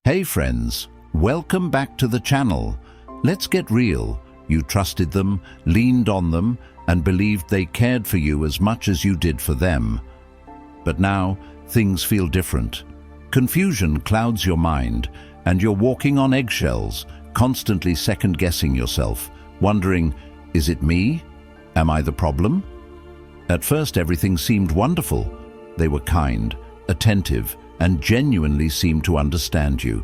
Hey friends, welcome back to the channel. Let's get real. You trusted them, leaned on them, and believed they cared for you as much as you did for them. But now, things feel different. Confusion clouds your mind, and you're walking on eggshells, constantly second-guessing yourself, wondering, is it me? Am I the problem? At first, everything seemed wonderful. They were kind, attentive, and genuinely seemed to understand you.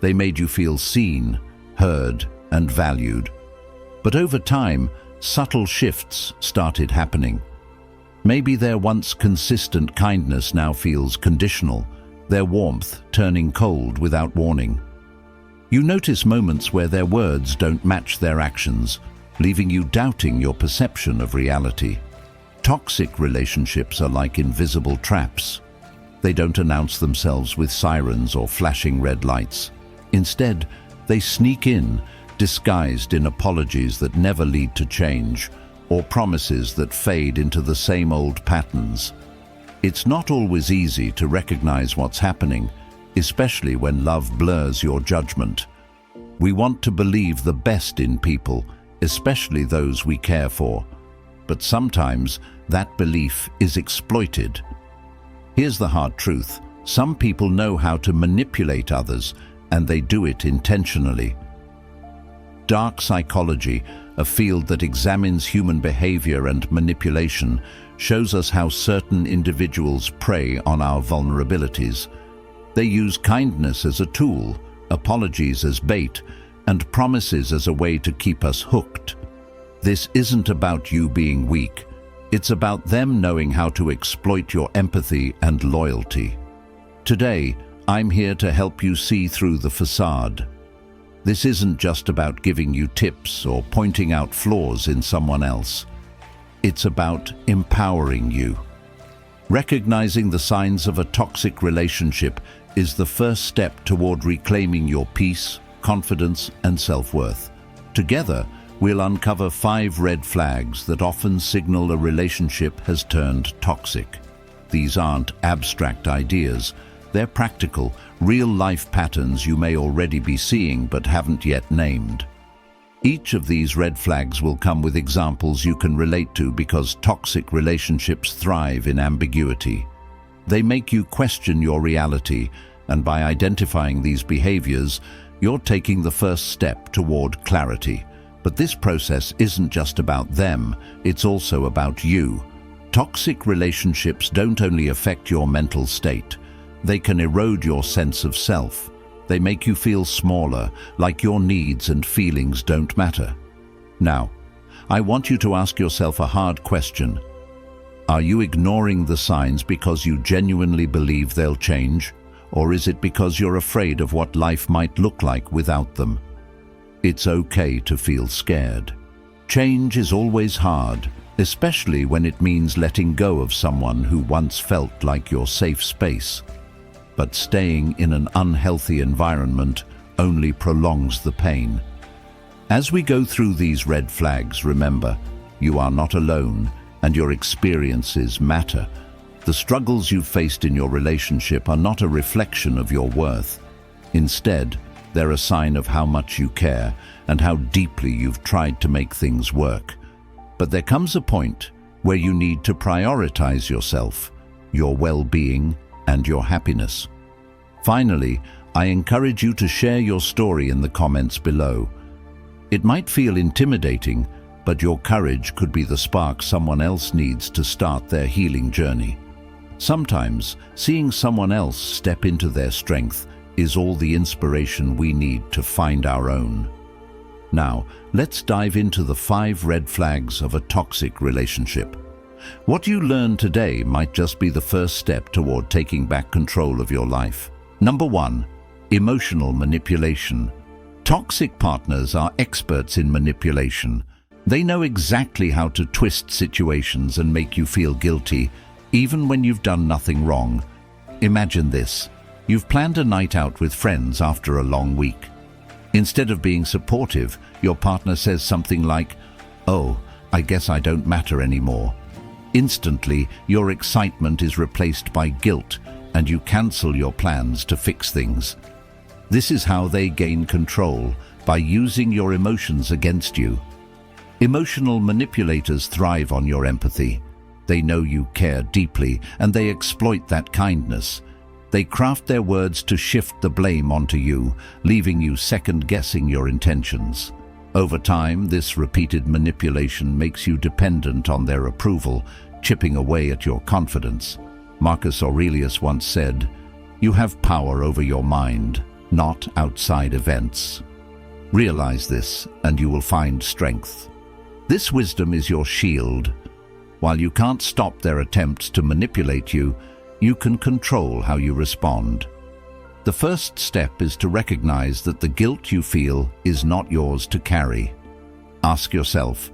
They made you feel seen, heard, and valued. But over time, subtle shifts started happening. Maybe their once consistent kindness now feels conditional, their warmth turning cold without warning. You notice moments where their words don't match their actions, leaving you doubting your perception of reality. Toxic relationships are like invisible traps. They don't announce themselves with sirens or flashing red lights. Instead, they sneak in, disguised in apologies that never lead to change, or promises that fade into the same old patterns. It's not always easy to recognize what's happening, especially when love blurs your judgment. We want to believe the best in people, especially those we care for. But sometimes that belief is exploited. Here's the hard truth. Some people know how to manipulate others, and they do it intentionally. Dark psychology, a field that examines human behavior and manipulation, shows us how certain individuals prey on our vulnerabilities. They use kindness as a tool, apologies as bait, and promises as a way to keep us hooked. This isn't about you being weak. It's about them knowing how to exploit your empathy and loyalty. Today, I'm here to help you see through the facade. This isn't just about giving you tips or pointing out flaws in someone else. It's about empowering you. Recognizing the signs of a toxic relationship is the first step toward reclaiming your peace, confidence, and self-worth. Together, we'll uncover 5 red flags that often signal a relationship has turned toxic. These aren't abstract ideas. They're practical, real-life patterns you may already be seeing but haven't yet named. Each of these red flags will come with examples you can relate to because toxic relationships thrive in ambiguity. They make you question your reality, and by identifying these behaviors, you're taking the first step toward clarity. But this process isn't just about them, it's also about you. Toxic relationships don't only affect your mental state. They can erode your sense of self. They make you feel smaller, like your needs and feelings don't matter. Now, I want you to ask yourself a hard question. Are you ignoring the signs because you genuinely believe they'll change? Or is it because you're afraid of what life might look like without them? It's okay to feel scared. Change is always hard, especially when it means letting go of someone who once felt like your safe space. But staying in an unhealthy environment only prolongs the pain. As we go through these red flags, remember, you are not alone, and your experiences matter. The struggles you've faced in your relationship are not a reflection of your worth. Instead, they're a sign of how much you care and how deeply you've tried to make things work. But there comes a point where you need to prioritize yourself, your well-being, and your happiness. Finally, I encourage you to share your story in the comments below. It might feel intimidating, but your courage could be the spark someone else needs to start their healing journey. Sometimes, seeing someone else step into their strength is all the inspiration we need to find our own. Now, let's dive into the 5 red flags of a toxic relationship. What you learn today might just be the first step toward taking back control of your life. Number 1, emotional manipulation. Toxic partners are experts in manipulation. They know exactly how to twist situations and make you feel guilty, even when you've done nothing wrong. Imagine this. You've planned a night out with friends after a long week. Instead of being supportive, your partner says something like, "Oh, I guess I don't matter anymore." Instantly, your excitement is replaced by guilt, and you cancel your plans to fix things. This is how they gain control, by using your emotions against you. Emotional manipulators thrive on your empathy. They know you care deeply, and they exploit that kindness. They craft their words to shift the blame onto you, leaving you second-guessing your intentions. Over time, this repeated manipulation makes you dependent on their approval, chipping away at your confidence. Marcus Aurelius once said, "You have power over your mind, not outside events." Realize this, and you will find strength. This wisdom is your shield. While you can't stop their attempts to manipulate you, you can control how you respond. The first step is to recognize that the guilt you feel is not yours to carry. Ask yourself,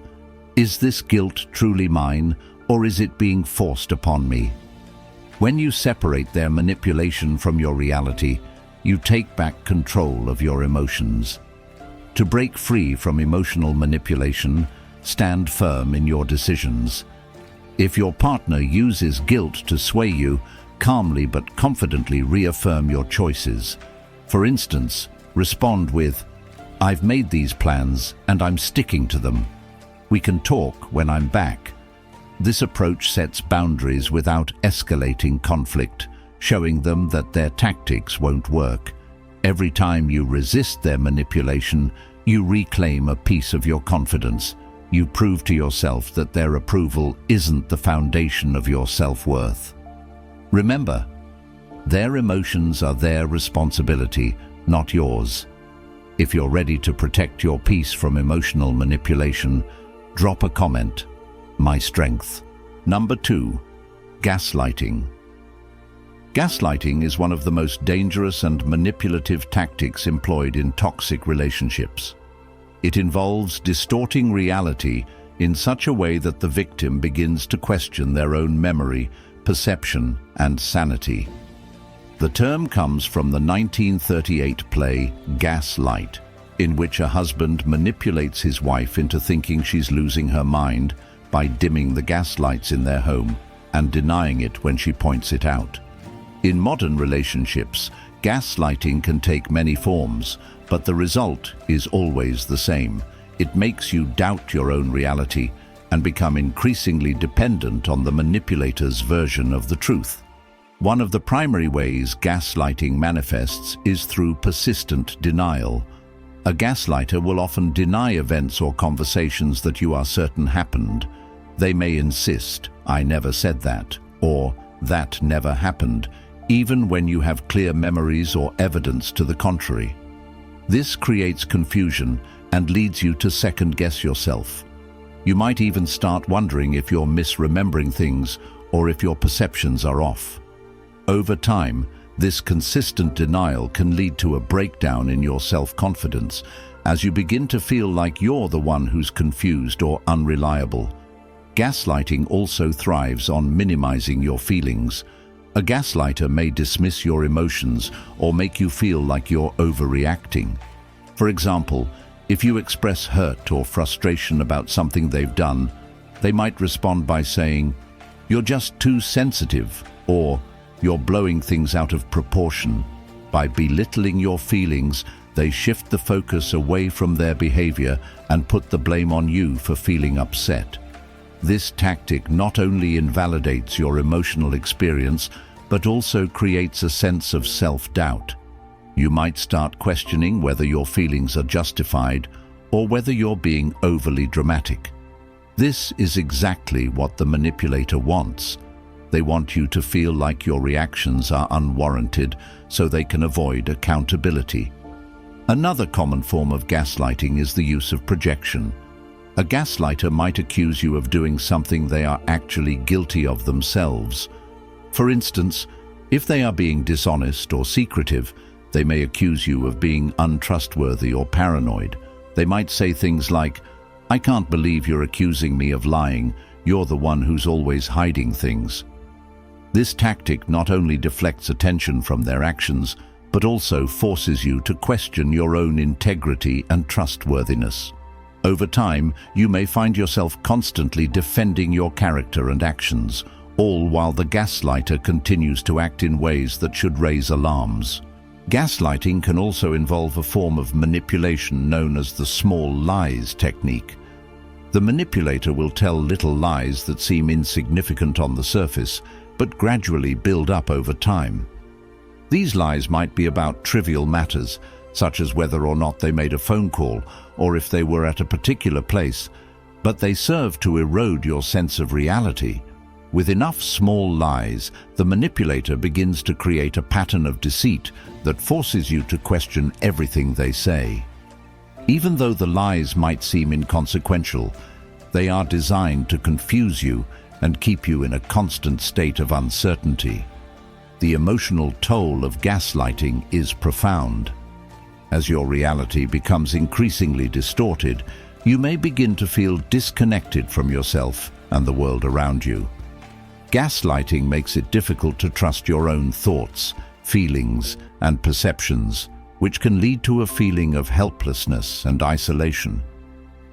is this guilt truly mine, or is it being forced upon me? When you separate their manipulation from your reality, you take back control of your emotions. To break free from emotional manipulation, stand firm in your decisions. If your partner uses guilt to sway you, calmly but confidently reaffirm your choices. For instance, respond with, "I've made these plans and I'm sticking to them. We can talk when I'm back." This approach sets boundaries without escalating conflict, showing them that their tactics won't work. Every time you resist their manipulation, you reclaim a piece of your confidence. You prove to yourself that their approval isn't the foundation of your self-worth. Remember, their emotions are their responsibility, not yours. If you're ready to protect your peace from emotional manipulation, drop a comment. My strength. Number 2. Gaslighting. Gaslighting is one of the most dangerous and manipulative tactics employed in toxic relationships. It involves distorting reality in such a way that the victim begins to question their own memory, perception, and sanity. The term comes from the 1938 play Gaslight, in which a husband manipulates his wife into thinking she's losing her mind by dimming the gas lights in their home and denying it when she points it out. In modern relationships, gaslighting can take many forms, but the result is always the same. It makes you doubt your own reality and become increasingly dependent on the manipulator's version of the truth. One of the primary ways gaslighting manifests is through persistent denial. A gaslighter will often deny events or conversations that you are certain happened. They may insist, "I never said that," or "that never happened," even when you have clear memories or evidence to the contrary. This creates confusion and leads you to second-guess yourself. You might even start wondering if you're misremembering things or if your perceptions are off. Over time, this consistent denial can lead to a breakdown in your self-confidence as you begin to feel like you're the one who's confused or unreliable. Gaslighting also thrives on minimizing your feelings. A gaslighter may dismiss your emotions or make you feel like you're overreacting. For example, if you express hurt or frustration about something they've done, they might respond by saying, "You're just too sensitive," or "You're blowing things out of proportion." By belittling your feelings, they shift the focus away from their behavior and put the blame on you for feeling upset. This tactic not only invalidates your emotional experience, but also creates a sense of self-doubt. You might start questioning whether your feelings are justified or whether you're being overly dramatic. This is exactly what the manipulator wants. They want you to feel like your reactions are unwarranted so they can avoid accountability. Another common form of gaslighting is the use of projection. A gaslighter might accuse you of doing something they are actually guilty of themselves. For instance, if they are being dishonest or secretive, they may accuse you of being untrustworthy or paranoid. They might say things like, "I can't believe you're accusing me of lying. You're the one who's always hiding things." This tactic not only deflects attention from their actions, but also forces you to question your own integrity and trustworthiness. Over time, you may find yourself constantly defending your character and actions, all while the gaslighter continues to act in ways that should raise alarms. Gaslighting can also involve a form of manipulation known as the small lies technique. The manipulator will tell little lies that seem insignificant on the surface, but gradually build up over time. These lies might be about trivial matters, such as whether or not they made a phone call or if they were at a particular place, but they serve to erode your sense of reality. With enough small lies, the manipulator begins to create a pattern of deceit that forces you to question everything they say. Even though the lies might seem inconsequential, they are designed to confuse you and keep you in a constant state of uncertainty. The emotional toll of gaslighting is profound. As your reality becomes increasingly distorted, you may begin to feel disconnected from yourself and the world around you. Gaslighting makes it difficult to trust your own thoughts, feelings, and perceptions, which can lead to a feeling of helplessness and isolation.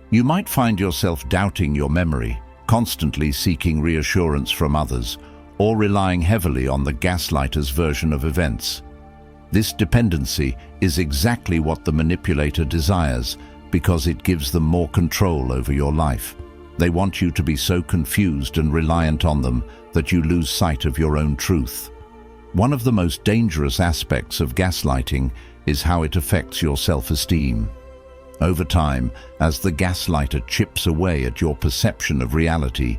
You might find yourself doubting your memory, constantly seeking reassurance from others, or relying heavily on the gaslighter's version of events. This dependency is exactly what the manipulator desires, because it gives them more control over your life. They want you to be so confused and reliant on them that you lose sight of your own truth. One of the most dangerous aspects of gaslighting is how it affects your self-esteem. Over time, as the gaslighter chips away at your perception of reality,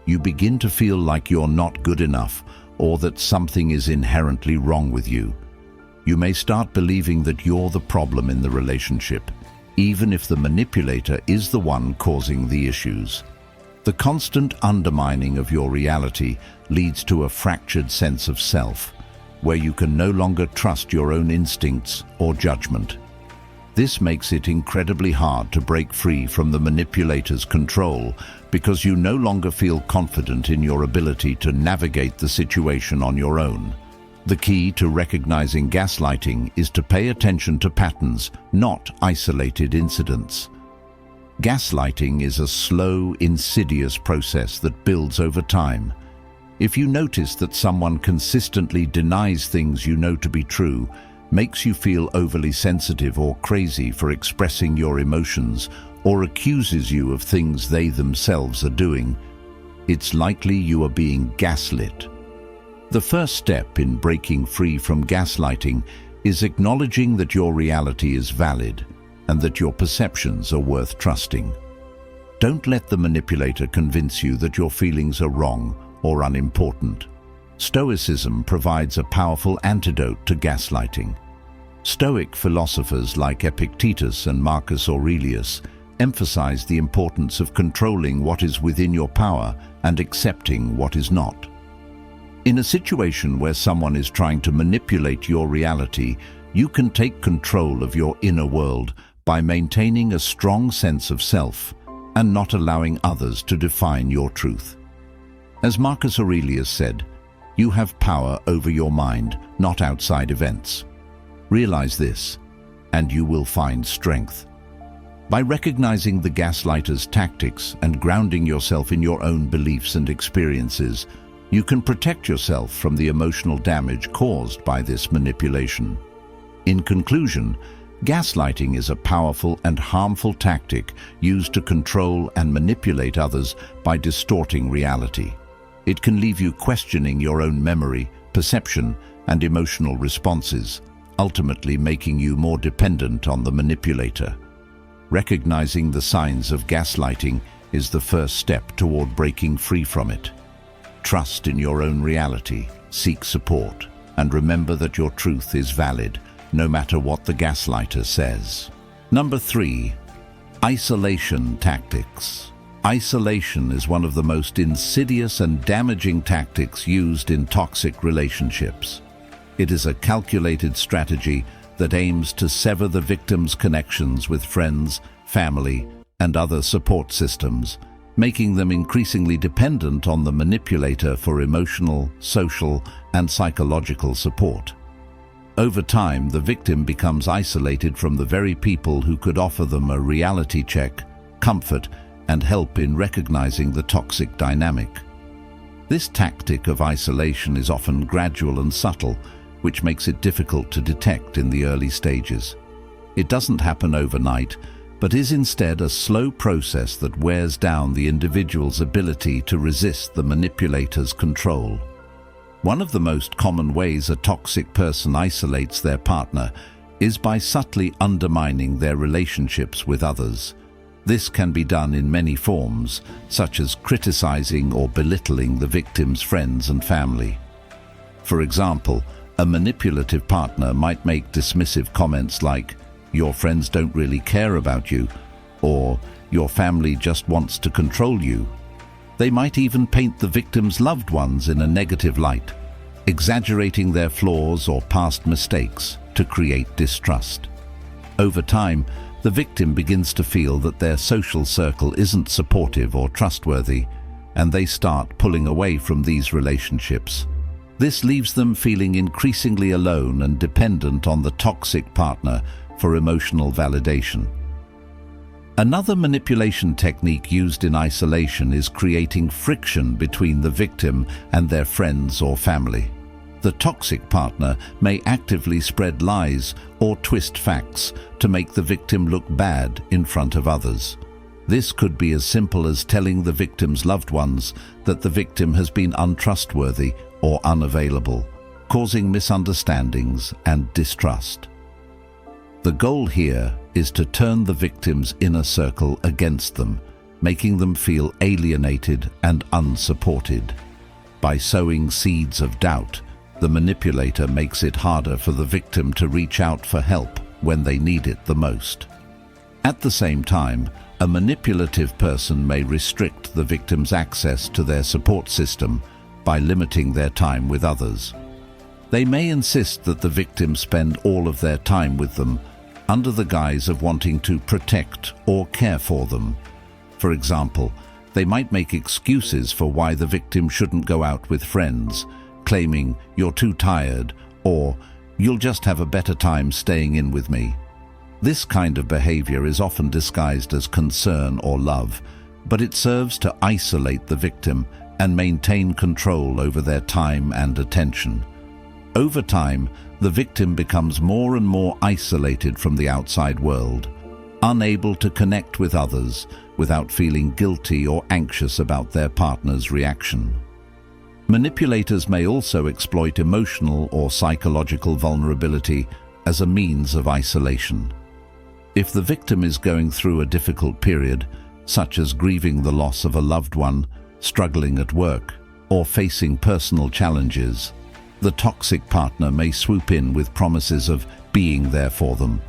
you begin to feel like you're not good enough or that something is inherently wrong with you. You may start believing that you're the problem in the relationship, even if the manipulator is the one causing the issues. The constant undermining of your reality leads to a fractured sense of self, where you can no longer trust your own instincts or judgment. This makes it incredibly hard to break free from the manipulator's control because you no longer feel confident in your ability to navigate the situation on your own. The key to recognizing gaslighting is to pay attention to patterns, not isolated incidents. Gaslighting is a slow, insidious process that builds over time. If you notice that someone consistently denies things you know to be true, makes you feel overly sensitive or crazy for expressing your emotions, or accuses you of things they themselves are doing, it's likely you are being gaslit. The first step in breaking free from gaslighting is acknowledging that your reality is valid and that your perceptions are worth trusting. Don't let the manipulator convince you that your feelings are wrong or unimportant. Stoicism provides a powerful antidote to gaslighting. Stoic philosophers like Epictetus and Marcus Aurelius emphasize the importance of controlling what is within your power and accepting what is not. In a situation where someone is trying to manipulate your reality, you can take control of your inner world by maintaining a strong sense of self and not allowing others to define your truth. As Marcus Aurelius said, you have power over your mind, not outside events. Realize this, and you will find strength. By recognizing the gaslighter's tactics and grounding yourself in your own beliefs and experiences, you can protect yourself from the emotional damage caused by this manipulation. In conclusion, gaslighting is a powerful and harmful tactic used to control and manipulate others by distorting reality. It can leave you questioning your own memory, perception, and emotional responses, ultimately making you more dependent on the manipulator. Recognizing the signs of gaslighting is the first step toward breaking free from it. Trust in your own reality, seek support, and remember that your truth is valid, no matter what the gaslighter says. Number 3. Isolation tactics. Isolation is one of the most insidious and damaging tactics used in toxic relationships. It is a calculated strategy that aims to sever the victim's connections with friends, family, and other support systems, making them increasingly dependent on the manipulator for emotional, social, and psychological support. Over time, the victim becomes isolated from the very people who could offer them a reality check, comfort, and help in recognizing the toxic dynamic. This tactic of isolation is often gradual and subtle, which makes it difficult to detect in the early stages. It doesn't happen overnight, but is instead a slow process that wears down the individual's ability to resist the manipulator's control. One of the most common ways a toxic person isolates their partner is by subtly undermining their relationships with others. This can be done in many forms, such as criticizing or belittling the victim's friends and family. For example, a manipulative partner might make dismissive comments like, "Your friends don't really care about you," or "Your family just wants to control you." They might even paint the victim's loved ones in a negative light, exaggerating their flaws or past mistakes to create distrust. Over time, the victim begins to feel that their social circle isn't supportive or trustworthy, and they start pulling away from these relationships. This leaves them feeling increasingly alone and dependent on the toxic partner for emotional validation. Another manipulation technique used in isolation is creating friction between the victim and their friends or family. The toxic partner may actively spread lies or twist facts to make the victim look bad in front of others. This could be as simple as telling the victim's loved ones that the victim has been untrustworthy or unavailable, causing misunderstandings and distrust. The goal here is to turn the victim's inner circle against them, making them feel alienated and unsupported. By sowing seeds of doubt, the manipulator makes it harder for the victim to reach out for help when they need it the most. At the same time, a manipulative person may restrict the victim's access to their support system by limiting their time with others. They may insist that the victim spend all of their time with them under the guise of wanting to protect or care for them. For example, they might make excuses for why the victim shouldn't go out with friends, claiming "you're too tired" or "you'll just have a better time staying in with me." This kind of behavior is often disguised as concern or love, but it serves to isolate the victim and maintain control over their time and attention. Over time, the victim becomes more and more isolated from the outside world, unable to connect with others without feeling guilty or anxious about their partner's reaction. Manipulators may also exploit emotional or psychological vulnerability as a means of isolation. If the victim is going through a difficult period, such as grieving the loss of a loved one, struggling at work, or facing personal challenges, the toxic partner may swoop in with promises of being there for them,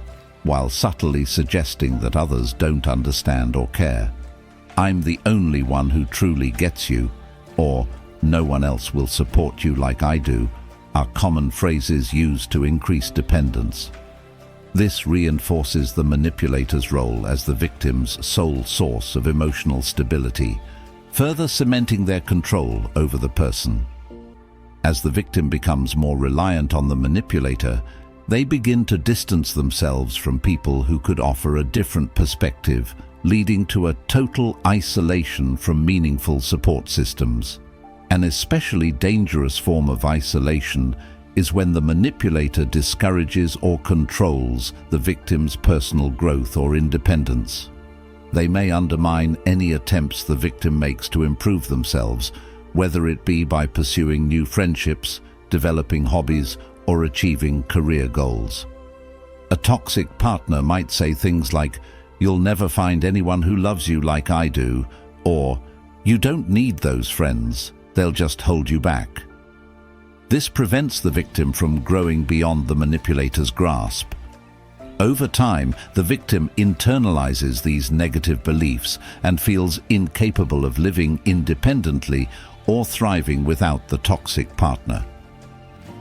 while subtly suggesting that others don't understand or care. "I'm the only one who truly gets you," or "no one else will support you like I do," are common phrases used to increase dependence. This reinforces the manipulator's role as the victim's sole source of emotional stability, further cementing their control over the person. As the victim becomes more reliant on the manipulator, they begin to distance themselves from people who could offer a different perspective, leading to a total isolation from meaningful support systems. An especially dangerous form of isolation is when the manipulator discourages or controls the victim's personal growth or independence. They may undermine any attempts the victim makes to improve themselves, whether it be by pursuing new friendships, developing hobbies, or achieving career goals. A toxic partner might say things like, "You'll never find anyone who loves you like I do," or "You don't need those friends, they'll just hold you back." This prevents the victim from growing beyond the manipulator's grasp. Over time, the victim internalizes these negative beliefs and feels incapable of living independently or thriving without the toxic partner.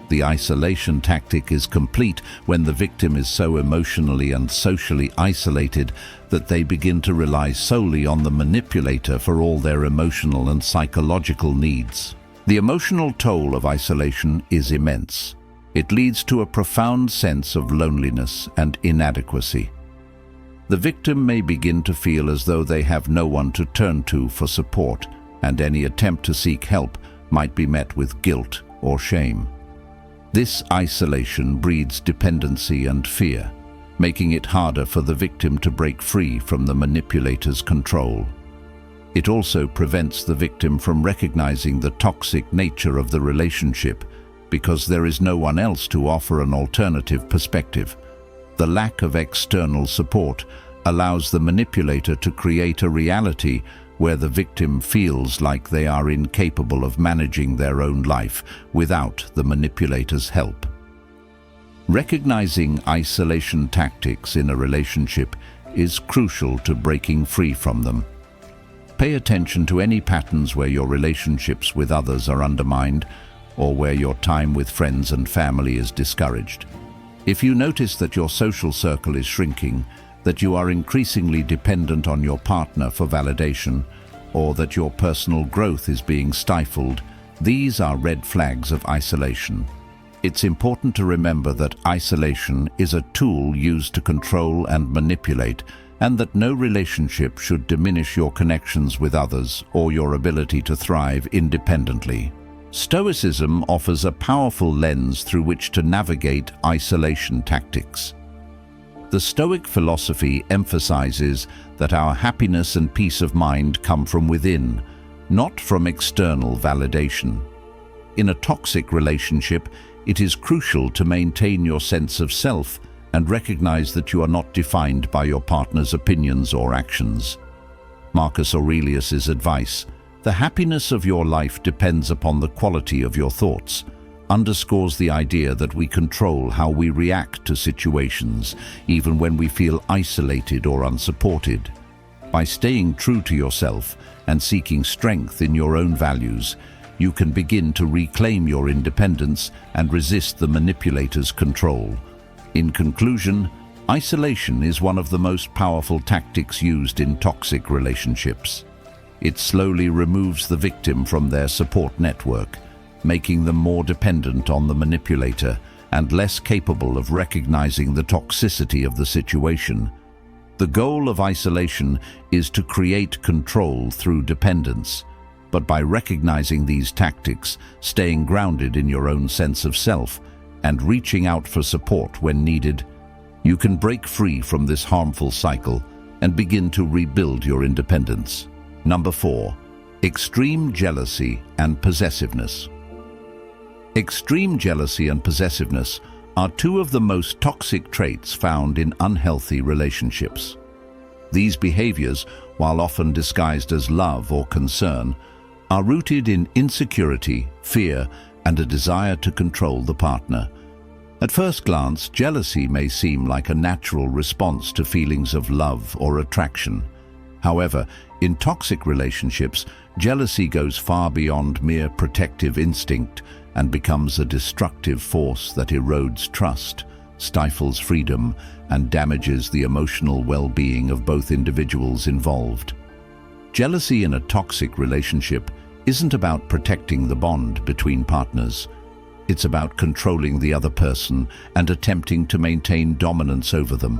The isolation tactic is complete when the victim is so emotionally and socially isolated that they begin to rely solely on the manipulator for all their emotional and psychological needs. The emotional toll of isolation is immense. It leads to a profound sense of loneliness and inadequacy. The victim may begin to feel as though they have no one to turn to for support, and any attempt to seek help might be met with guilt or shame. This isolation breeds dependency and fear, making it harder for the victim to break free from the manipulator's control. It also prevents the victim from recognizing the toxic nature of the relationship because there is no one else to offer an alternative perspective. The lack of external support allows the manipulator to create a reality where the victim feels like they are incapable of managing their own life without the manipulator's help. Recognizing isolation tactics in a relationship is crucial to breaking free from them. Pay attention to any patterns where your relationships with others are undermined or where your time with friends and family is discouraged. If you notice that your social circle is shrinking, that you are increasingly dependent on your partner for validation, or that your personal growth is being stifled, these are red flags of isolation. It's important to remember that isolation is a tool used to control and manipulate, and that no relationship should diminish your connections with others or your ability to thrive independently. Stoicism offers a powerful lens through which to navigate isolation tactics. The Stoic philosophy emphasizes that our happiness and peace of mind come from within, not from external validation. In a toxic relationship, it is crucial to maintain your sense of self and recognize that you are not defined by your partner's opinions or actions. Marcus Aurelius's advice, "The happiness of your life depends upon the quality of your thoughts," underscores the idea that we control how we react to situations, even when we feel isolated or unsupported. By staying true to yourself and seeking strength in your own values, you can begin to reclaim your independence and resist the manipulator's control. In conclusion, isolation is one of the most powerful tactics used in toxic relationships. It slowly removes the victim from their support network, making them more dependent on the manipulator and less capable of recognizing the toxicity of the situation. The goal of isolation is to create control through dependence, but by recognizing these tactics, staying grounded in your own sense of self, and reaching out for support when needed, you can break free from this harmful cycle and begin to rebuild your independence. Number 4. Extreme jealousy and possessiveness. Extreme jealousy and possessiveness are two of the most toxic traits found in unhealthy relationships. These behaviors, while often disguised as love or concern, are rooted in insecurity, fear, and a desire to control the partner. At first glance, jealousy may seem like a natural response to feelings of love or attraction. However, in toxic relationships, jealousy goes far beyond mere protective instinct and becomes a destructive force that erodes trust, stifles freedom, and damages the emotional well-being of both individuals involved. Jealousy in a toxic relationship isn't about protecting the bond between partners. It's about controlling the other person and attempting to maintain dominance over them.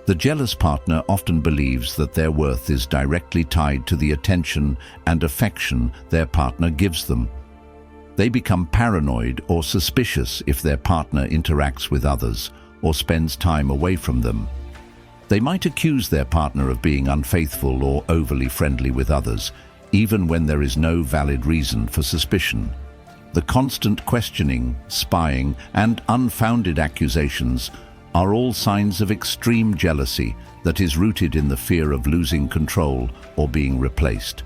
The jealous partner often believes that their worth is directly tied to the attention and affection their partner gives them. They become paranoid or suspicious if their partner interacts with others or spends time away from them. They might accuse their partner of being unfaithful or overly friendly with others, even when there is no valid reason for suspicion. The constant questioning, spying, and unfounded accusations are all signs of extreme jealousy that is rooted in the fear of losing control or being replaced.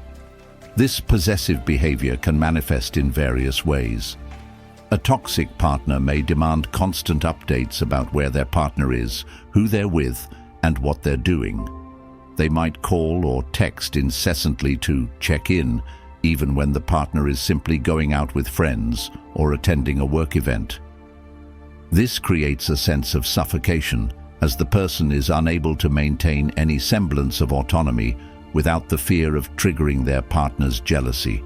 This possessive behavior can manifest in various ways. A toxic partner may demand constant updates about where their partner is, who they're with, and what they're doing. They might call or text incessantly to check in, even when the partner is simply going out with friends or attending a work event. This creates a sense of suffocation, as the person is unable to maintain any semblance of autonomy without the fear of triggering their partner's jealousy.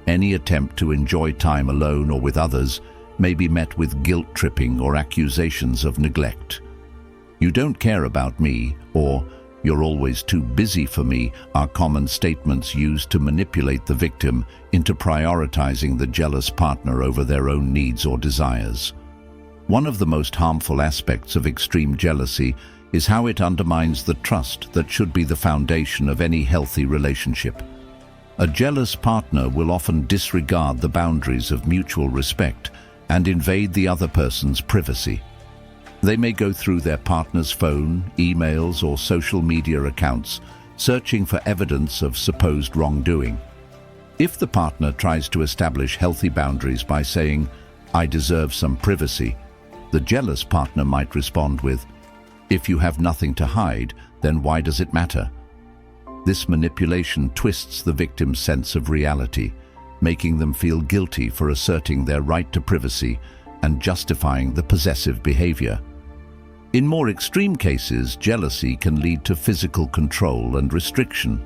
Any attempt to enjoy time alone or with others may be met with guilt-tripping or accusations of neglect. "You don't care about me," or "You're always too busy for me," are common statements used to manipulate the victim into prioritizing the jealous partner over their own needs or desires. One of the most harmful aspects of extreme jealousy is how it undermines the trust that should be the foundation of any healthy relationship. A jealous partner will often disregard the boundaries of mutual respect and invade the other person's privacy. They may go through their partner's phone, emails, or social media accounts, searching for evidence of supposed wrongdoing. If the partner tries to establish healthy boundaries by saying, "I deserve some privacy," the jealous partner might respond with, "If you have nothing to hide, then why does it matter?" This manipulation twists the victim's sense of reality, making them feel guilty for asserting their right to privacy and justifying the possessive behavior. In more extreme cases, jealousy can lead to physical control and restriction.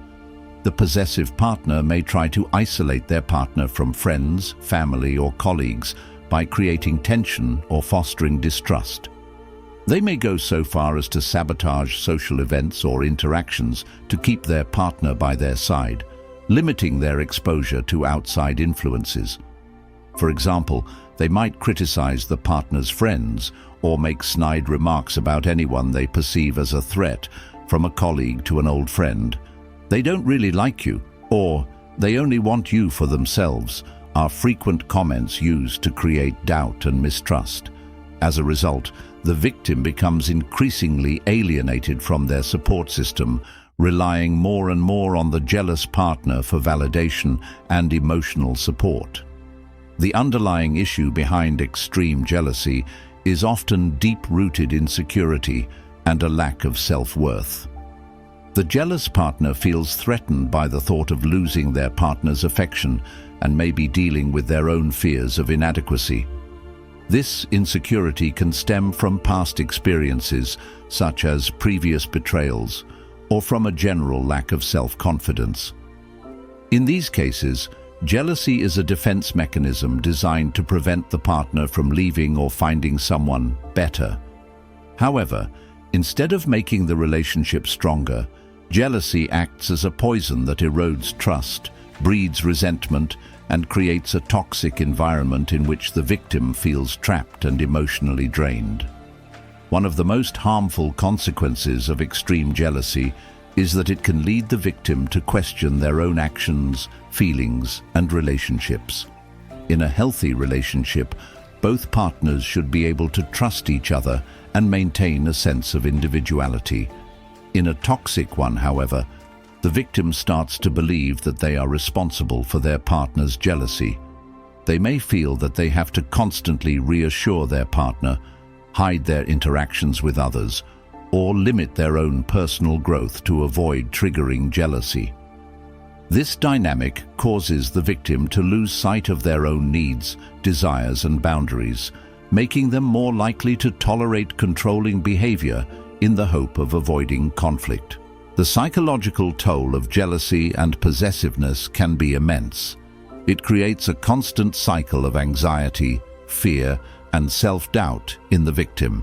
The possessive partner may try to isolate their partner from friends, family, or colleagues by creating tension or fostering distrust. They may go so far as to sabotage social events or interactions to keep their partner by their side, limiting their exposure to outside influences. For example, they might criticize the partner's friends or make snide remarks about anyone they perceive as a threat, from a colleague to an old friend. "They don't really like you," or "they only want you for themselves," are frequent comments used to create doubt and mistrust. As a result, the victim becomes increasingly alienated from their support system, relying more and more on the jealous partner for validation and emotional support. The underlying issue behind extreme jealousy is often deep-rooted insecurity and a lack of self-worth. The jealous partner feels threatened by the thought of losing their partner's affection and may be dealing with their own fears of inadequacy. This insecurity can stem from past experiences, such as previous betrayals, or from a general lack of self-confidence. In these cases, jealousy is a defense mechanism designed to prevent the partner from leaving or finding someone better. However, instead of making the relationship stronger, jealousy acts as a poison that erodes trust, breeds resentment, and creates a toxic environment in which the victim feels trapped and emotionally drained. One of the most harmful consequences of extreme jealousy is that it can lead the victim to question their own actions, feelings, and relationships. In a healthy relationship, both partners should be able to trust each other and maintain a sense of individuality. In a toxic one, however, the victim starts to believe that they are responsible for their partner's jealousy. They may feel that they have to constantly reassure their partner, hide their interactions with others, or limit their own personal growth to avoid triggering jealousy. This dynamic causes the victim to lose sight of their own needs, desires, and boundaries, making them more likely to tolerate controlling behavior in the hope of avoiding conflict. The psychological toll of jealousy and possessiveness can be immense. It creates a constant cycle of anxiety, fear, and self-doubt in the victim.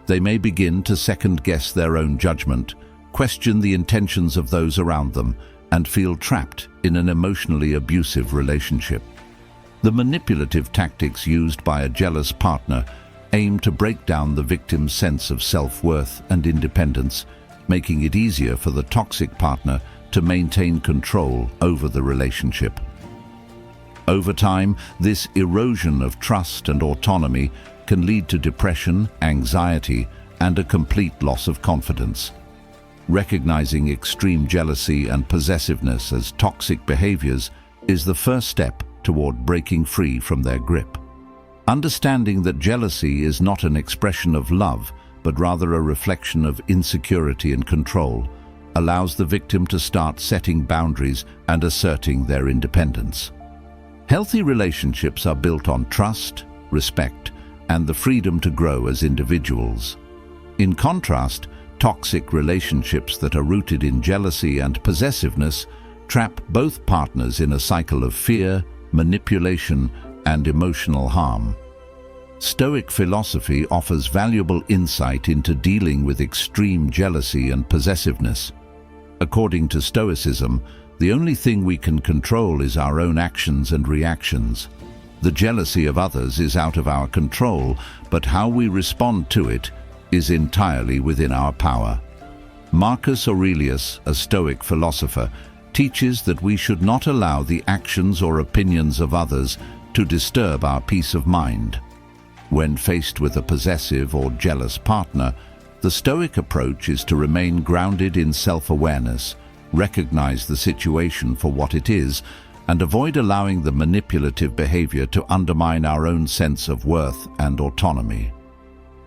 They may begin to second-guess their own judgment, question the intentions of those around them, and feel trapped in an emotionally abusive relationship. The manipulative tactics used by a jealous partner aim to break down the victim's sense of self-worth and independence, making it easier for the toxic partner to maintain control over the relationship. Over time, this erosion of trust and autonomy can lead to depression, anxiety, and a complete loss of confidence. Recognizing extreme jealousy and possessiveness as toxic behaviors is the first step toward breaking free from their grip. Understanding that jealousy is not an expression of love, but rather a reflection of insecurity and control, allows the victim to start setting boundaries and asserting their independence. Healthy relationships are built on trust, respect, and the freedom to grow as individuals. In contrast, toxic relationships that are rooted in jealousy and possessiveness trap both partners in a cycle of fear, manipulation, and emotional harm. Stoic philosophy offers valuable insight into dealing with extreme jealousy and possessiveness. According to Stoicism, the only thing we can control is our own actions and reactions. The jealousy of others is out of our control, but how we respond to it is entirely within our power. Marcus Aurelius, a Stoic philosopher, teaches that we should not allow the actions or opinions of others to disturb our peace of mind. When faced with a possessive or jealous partner, the Stoic approach is to remain grounded in self-awareness, recognize the situation for what it is, and avoid allowing the manipulative behavior to undermine our own sense of worth and autonomy.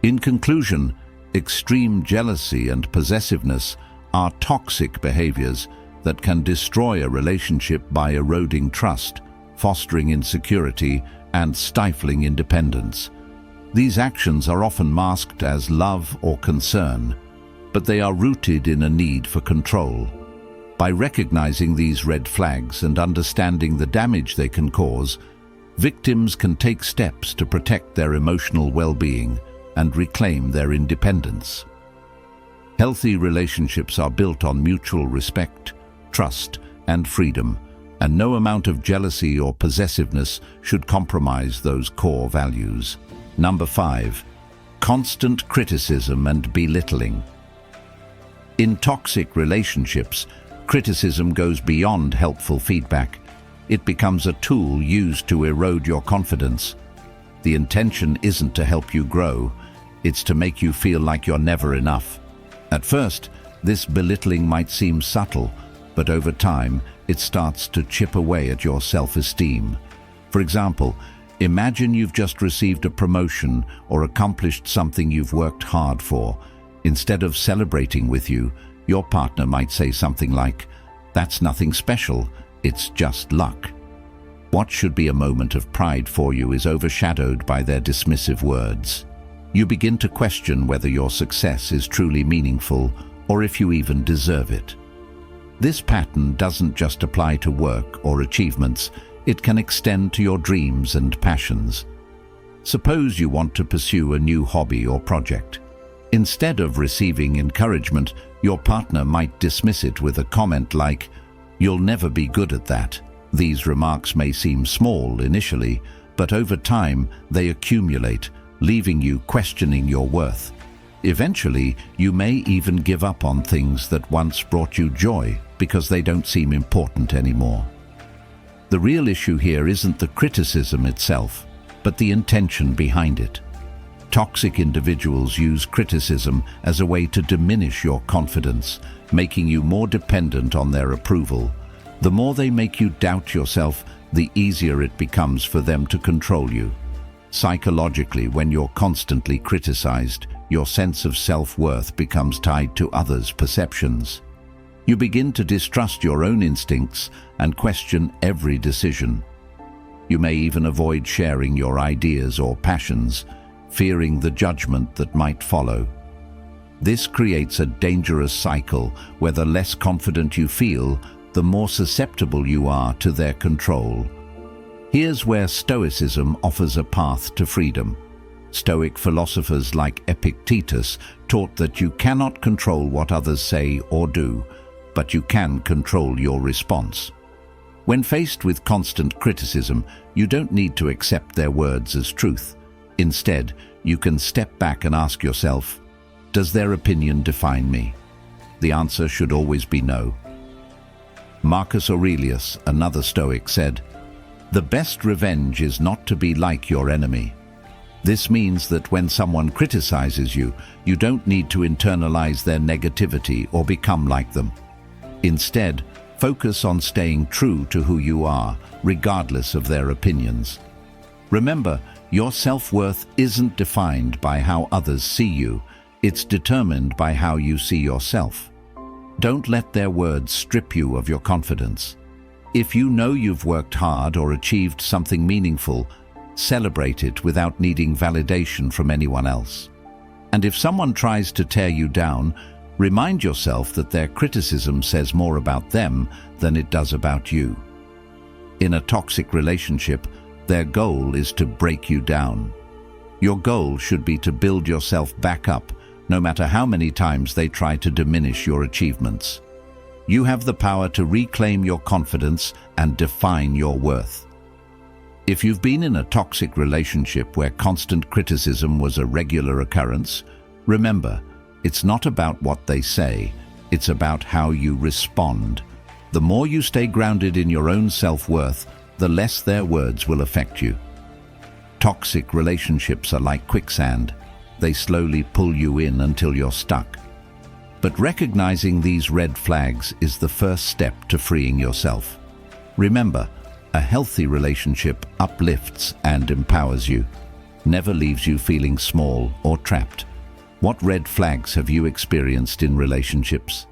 In conclusion, extreme jealousy and possessiveness are toxic behaviors that can destroy a relationship by eroding trust, fostering insecurity, and stifling independence. These actions are often masked as love or concern, but they are rooted in a need for control. By recognizing these red flags and understanding the damage they can cause, victims can take steps to protect their emotional well-being and reclaim their independence. Healthy relationships are built on mutual respect, trust, and freedom, and no amount of jealousy or possessiveness should compromise those core values. Number 5. Constant criticism and belittling. In toxic relationships, criticism goes beyond helpful feedback. It becomes a tool used to erode your confidence. The intention isn't to help you grow, it's to make you feel like you're never enough. At first, this belittling might seem subtle, but over time, it starts to chip away at your self-esteem. For example, imagine you've just received a promotion or accomplished something you've worked hard for. Instead of celebrating with you, your partner might say something like, "That's nothing special, it's just luck." What should be a moment of pride for you is overshadowed by their dismissive words. You begin to question whether your success is truly meaningful or if you even deserve it. This pattern doesn't just apply to work or achievements, it can extend to your dreams and passions. Suppose you want to pursue a new hobby or project. Instead of receiving encouragement, your partner might dismiss it with a comment like, "You'll never be good at that." These remarks may seem small initially, but over time they accumulate, leaving you questioning your worth. Eventually, you may even give up on things that once brought you joy because they don't seem important anymore. The real issue here isn't the criticism itself, but the intention behind it. Toxic individuals use criticism as a way to diminish your confidence, making you more dependent on their approval. The more they make you doubt yourself, the easier it becomes for them to control you. Psychologically, when you're constantly criticized, your sense of self-worth becomes tied to others' perceptions. You begin to distrust your own instincts and question every decision. You may even avoid sharing your ideas or passions, fearing the judgment that might follow. This creates a dangerous cycle where the less confident you feel, the more susceptible you are to their control. Here's where Stoicism offers a path to freedom. Stoic philosophers like Epictetus taught that you cannot control what others say or do, but you can control your response. When faced with constant criticism, you don't need to accept their words as truth. Instead, you can step back and ask yourself, does their opinion define me? The answer should always be no. Marcus Aurelius, another Stoic, said, "The best revenge is not to be like your enemy." This means that when someone criticizes you, you don't need to internalize their negativity or become like them. Instead, focus on staying true to who you are, regardless of their opinions. Remember, your self-worth isn't defined by how others see you, it's determined by how you see yourself. Don't let their words strip you of your confidence. If you know you've worked hard or achieved something meaningful, celebrate it without needing validation from anyone else. And if someone tries to tear you down, remind yourself that their criticism says more about them than it does about you. In a toxic relationship, their goal is to break you down. Your goal should be to build yourself back up, no matter how many times they try to diminish your achievements. You have the power to reclaim your confidence and define your worth. If you've been in a toxic relationship where constant criticism was a regular occurrence, remember, it's not about what they say, it's about how you respond. The more you stay grounded in your own self-worth, the less their words will affect you. Toxic relationships are like quicksand. They slowly pull you in until you're stuck. But recognizing these red flags is the first step to freeing yourself. Remember, a healthy relationship uplifts and empowers you, never leaves you feeling small or trapped. What red flags have you experienced in relationships?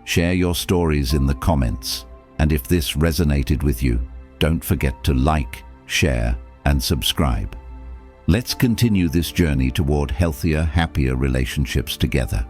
Share your stories in the comments, and if this resonated with you, don't forget to like, share, and subscribe. Let's continue this journey toward healthier, happier relationships together.